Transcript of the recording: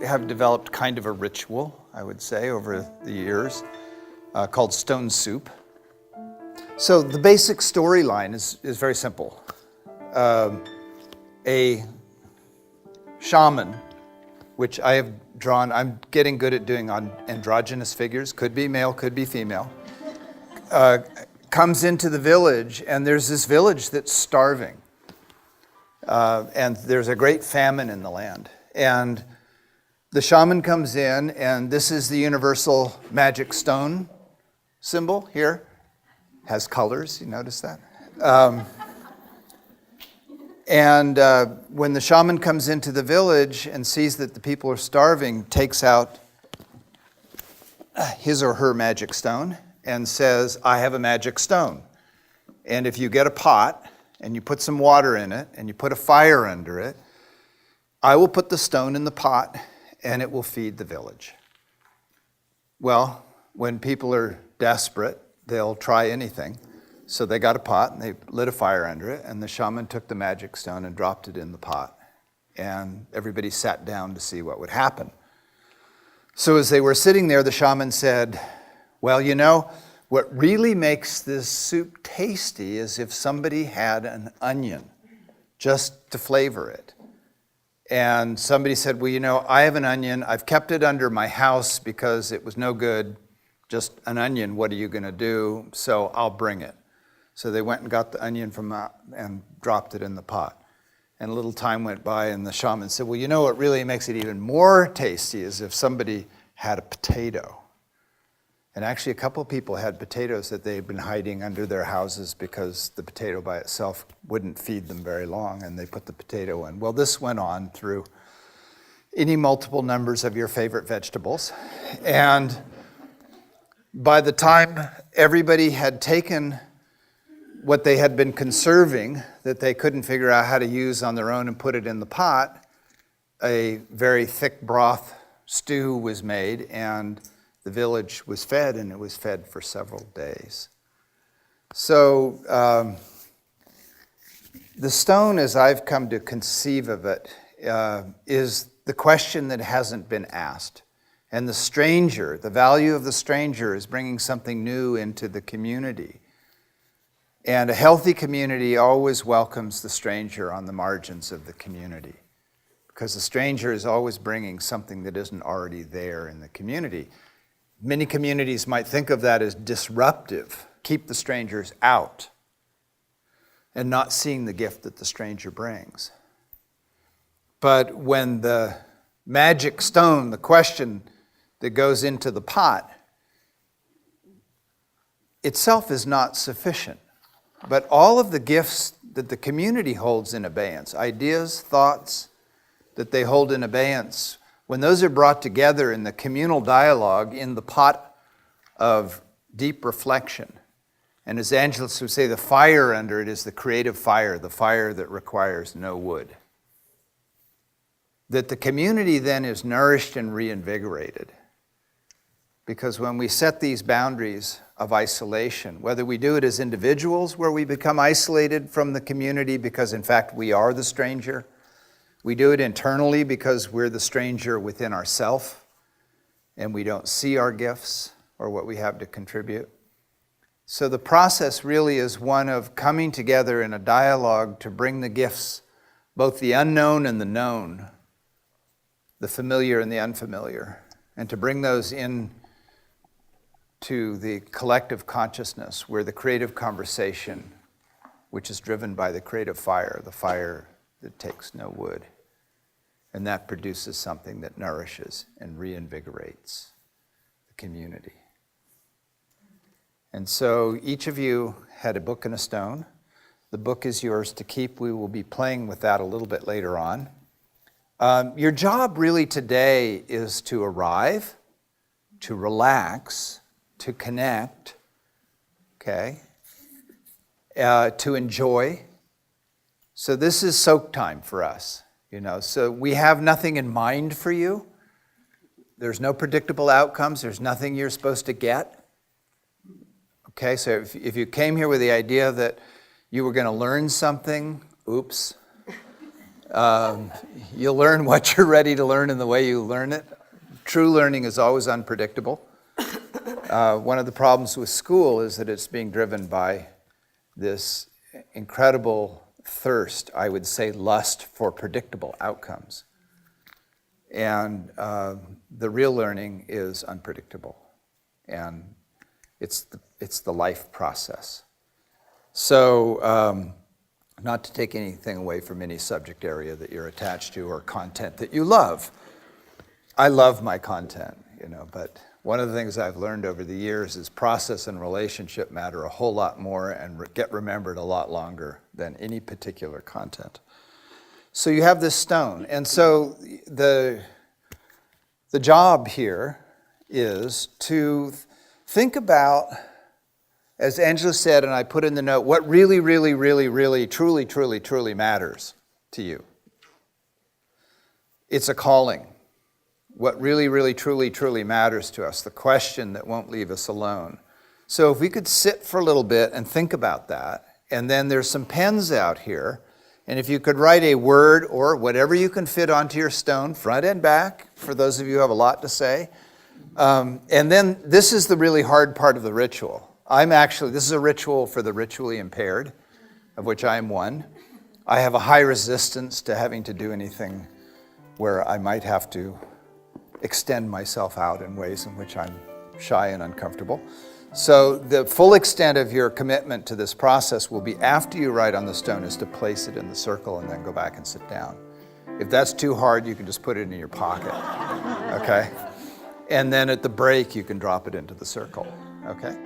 have developed kind of a ritual, I would say, over the years called stone soup. So the basic storyline is very simple. A shaman, which I have drawn, I'm getting good at doing on androgynous figures, could be male, could be female, comes into the village, and there's this village that's starving. And there's a great famine in the land. And the shaman comes in, and this is the universal magic stone symbol here. Has colors, you notice that? When the shaman comes into the village and sees that the people are starving, takes out his or her magic stone and says, I have a magic stone. And if you get a pot and you put some water in it and you put a fire under it, I will put the stone in the pot and it will feed the village. Well, when people are desperate, they'll try anything. So they got a pot and they lit a fire under it, and the shaman took the magic stone and dropped it in the pot. And everybody sat down to see what would happen. So as they were sitting there, the shaman said, well, you know, what really makes this soup tasty is if somebody had an onion just to flavor it. And somebody said, well, you know, I have an onion. I've kept it under my house because it was no good. Just an onion, what are you going to do? So I'll bring it. So they went and got the onion and dropped it in the pot. And a little time went by, and the shaman said, well, you know what really makes it even more tasty is if somebody had a potato. And actually a couple of people had potatoes that they had been hiding under their houses because the potato by itself wouldn't feed them very long, and they put the potato in. Well, this went on through any multiple numbers of your favorite vegetables. And by the time everybody had taken what they had been conserving that they couldn't figure out how to use on their own and put it in the pot, a very thick broth stew was made, and the village was fed, and it was fed for several days. So the stone, as I've come to conceive of it, is the question that hasn't been asked. And the stranger, the value of the stranger is bringing something new into the community. And a healthy community always welcomes the stranger on the margins of the community, because the stranger is always bringing something that isn't already there in the community. Many communities might think of that as disruptive, keep the strangers out, and not seeing the gift that the stranger brings. But when the magic stone, the question that goes into the pot, itself is not sufficient. But all of the gifts that the community holds in abeyance, ideas, thoughts that they hold in abeyance, when those are brought together in the communal dialogue in the pot of deep reflection, and as Angelus would say, the fire under it is the creative fire, the fire that requires no wood. That the community then is nourished and reinvigorated. Because when we set these boundaries of isolation, whether we do it as individuals where we become isolated from the community because in fact we are the stranger, we do it internally because we're the stranger within ourselves and we don't see our gifts or what we have to contribute. So the process really is one of coming together in a dialogue to bring the gifts, both the unknown and the known, the familiar and the unfamiliar, and to bring those in to the collective consciousness where the creative conversation, which is driven by the creative fire, the fire that takes no wood, and that produces something that nourishes and reinvigorates the community. And so each of you had a book and a stone. The book is yours to keep. We will be playing with that a little bit later on. Your job really today is to arrive, to relax, to connect, okay, to enjoy. So this is soak time for us, you know. So we have nothing in mind for you. There's no predictable outcomes. There's nothing you're supposed to get. Okay, so if you came here with the idea that you were going to learn something, oops. You'll learn what you're ready to learn and the way you learn it. True learning is always unpredictable. One of the problems with school is that it's being driven by this incredible thirst, I would say lust for predictable outcomes. And the real learning is unpredictable. And it's the life process. So, not to take anything away from any subject area that you're attached to or content that you love. I love my content, but one of the things I've learned over the years is process and relationship matter a whole lot more and get remembered a lot longer than any particular content. So you have this stone. And so the job here is to think about, as Angela said, and I put in the note, what really, really, really, really, truly, truly, truly matters to you. It's a calling. What really, really, truly, truly matters to us, the question that won't leave us alone. So if we could sit for a little bit and think about that, and then there's some pens out here, and if you could write a word or whatever you can fit onto your stone, front and back, for those of you who have a lot to say. And then this is the really hard part of the ritual. This is a ritual for the ritually impaired, of which I am one. I have a high resistance to having to do anything where I might have to extend myself out in ways in which I'm shy and uncomfortable. So the full extent of your commitment to this process will be after you write on the stone is to place it in the circle and then go back and sit down. If that's too hard, you can just put it in your pocket, okay? And then at the break, you can drop it into the circle, okay?